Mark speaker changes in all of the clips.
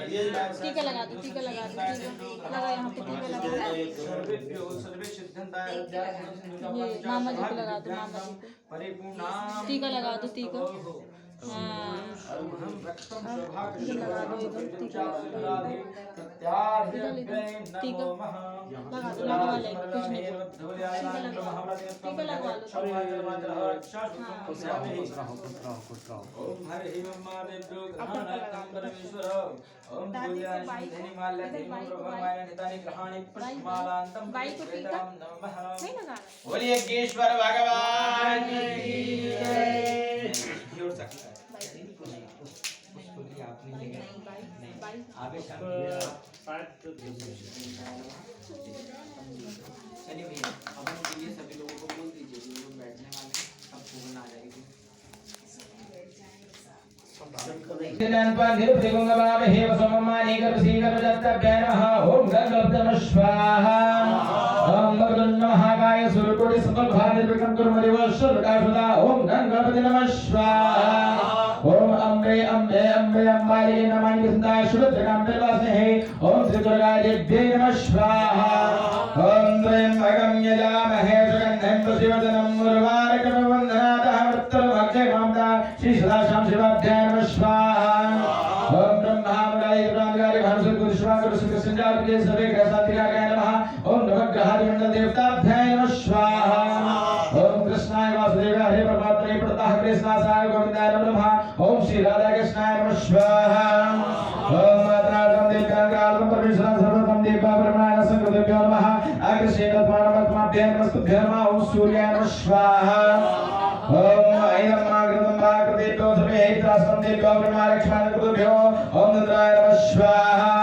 Speaker 1: टीका लगा दो, टीका लगा दो, लगा यहाँ पे टीका लगा दो। ये मामा जी को लगा दो, मामा जी को टीका लगा दो, टीका। हाँ टीका लगा दो, इधर टीका लगा दो, इधर टीका लगा दो, लगवा ले कुछ नहीं, टीका लगवा लो।
Speaker 2: बोलिए यज्ञेश्वर भगवान की जय। चलिए भैया अपन के लिए सभी लोगों को बोल दीजिए, जो लोग बैठने वाले हैं सब पूर्ण आ जाएगी। ओम गंगोत्तम स्वाहा ओम महाकाय सुरकोटि सकल भाग निर्विघ्नं कुरु मदेवश्वर प्रकाशदा ओम गणपति नमः स्वाहा ओम अम्बे अम्बे अम्बे अम्बालिके नमः निसंदा शुभद्रकाम्बे वासने ओम श्री दुर्गा देव्यै नमः स्वाहा ओम त्र्यंबकं यजामहे सुगन्धिं पुष्टिवर्धनं उर्वारुकं वन्दनातः मृत्युर्मक्षयकामदा श्री सदाशिवं शिवाभ्यां नमः स्वाहा ओम ब्रह्मा मुरारी ब्रह्मगारी भानुसुर गुरुश्वाकर सुखसंजात के सवे ग्रसातिकाय नमः ओम नवग्रहादि मंडल देवताभ्यां नमः स्वाहा ओम कृष्णाय वासुदेवाय हरे परमात्मने प्रणतः कृष्णाय गोविंदाय नमः ओम श्री राधा कृष्णाय नमः स्वाहा ओम मातराजं देवकांगालं परमेश्वरं सर्वतं देवा ब्रह्माय संकृतेभ्यो नमः अग्रसेनत्मानमत्माभ्यां नमस्तुभ्यो नमः ओम सूर्याय नमः स्वाहा ओम ऐदम्माग्रतम्बाकृतेभ्यो सर्वे हित्रास्तं देभ्यो ब्रह्मालक्ष्मानकृतेभ्यो ओम रुद्राय नमः स्वाहा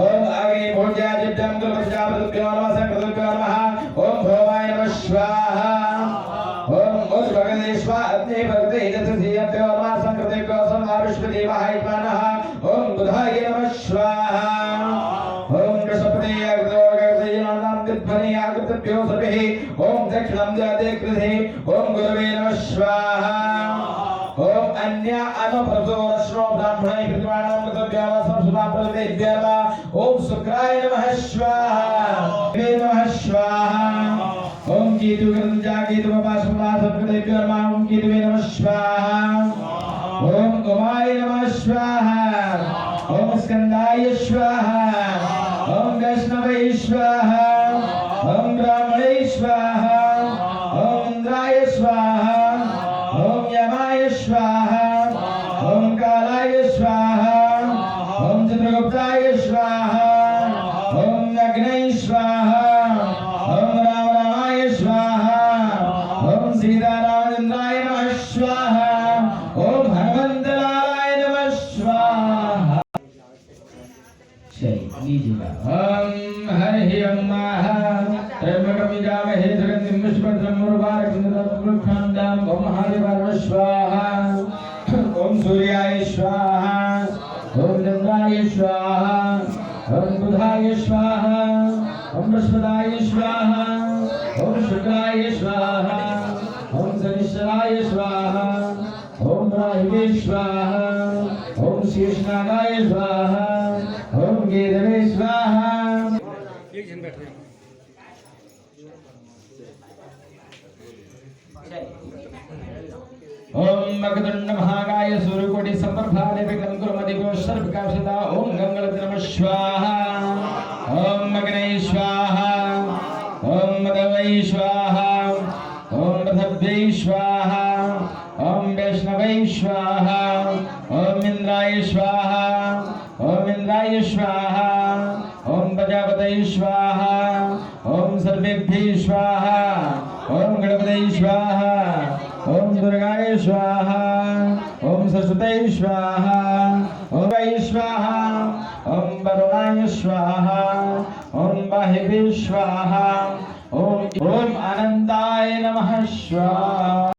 Speaker 2: ओम अग्निभोज्यादिभ्यं गुरुप्रजापतिभ्यो नमः संकृतेभ्यो नमः ओम भवाय नमः स्वाहा ओम उद्भगदेश्वा अग्नि भगते हितसिद्धेभ्यो नमः संकृतेभ्यो सर्वाविश्वदेवाय नमः ओम बुधाय नमः स्वाहा ओम कृष्णपते आगतभ्यो सर्वे ओम दक्षिणं जाते ओम गुरवे नमः स्वाहा ओम अन्य अनप्रसोरश्रो ब्राह्मणे प्रतिमानं कृतभ्यो संस्कृताप्रदेभ्यो नमः ओम शुक्राय नमः स्वाहा नमः स्वाहा ओम केतुगतं जागेतुपाशुपाशकृतेभ्यो नमः ओम केतुवे नमः स्वाहा ओम उमाय नमः स्वाहा ओम स्कंदाय स्वाहा ओम वैष्णवे स्वाहा ओम ब्राह्मणे स्वाहा ओम इंद्राय स्वाहा ओम यमाय स्वाहा ओम कालाय स्वाहा ओम चित्रगुप्ताय स्वाहा ओम अग्नये स्वाहा ओम रामाय स्वाहा ओम सीतारामेन्द्राय नमः स्वाहा ओम हनुमंतलाय नमः स्वाहा। ओम हरि ओम त्र्यंबकं यजामहे सुगन्धिं पुष्टिवर्धनं उर्वारुकं ओम महादेवाय नमः स्वाहा ओम सूर्याय स्वाहा ओम चंद्राय स्वाहा ओम बुधाय स्वाहा ओम बृहस्पताय स्वाहा ओम शुक्राय स्वाहा ओम शनिश्चराय स्वाहा ओम राहवे स्वाहा ओम शेषनागाय स्वाहा ओम केतवे स्वाहा। एक जन बैठ रहे ओम मकरंद महाकाय सूर्यकोटि समप्रभा निर्विघ्नं कुरु मदेवश्वर सर्वकार्यसिद्धिदा ओम गंगणपते नमः स्वाहा ओम अग्नये स्वाहा ओम मदवये स्वाहा ओम पृथिव्यै स्वाहा ओम वैष्णवे स्वाहा ओम इंद्राय स्वाहा ओम इंद्राय स्वाहा ओम प्रजापतये स्वाहा ओम सर्वेभ्यः स्वाहा ओम गणपतये स्वाहा ओम दुर्गाय स्वाहा ओम सरस्वती स्वाहा ओम वै स्वाहा ओम वरुणाय स्वाहा ओम वाहिवे स्वाहा ओम अनंताय नमः स्वाहा।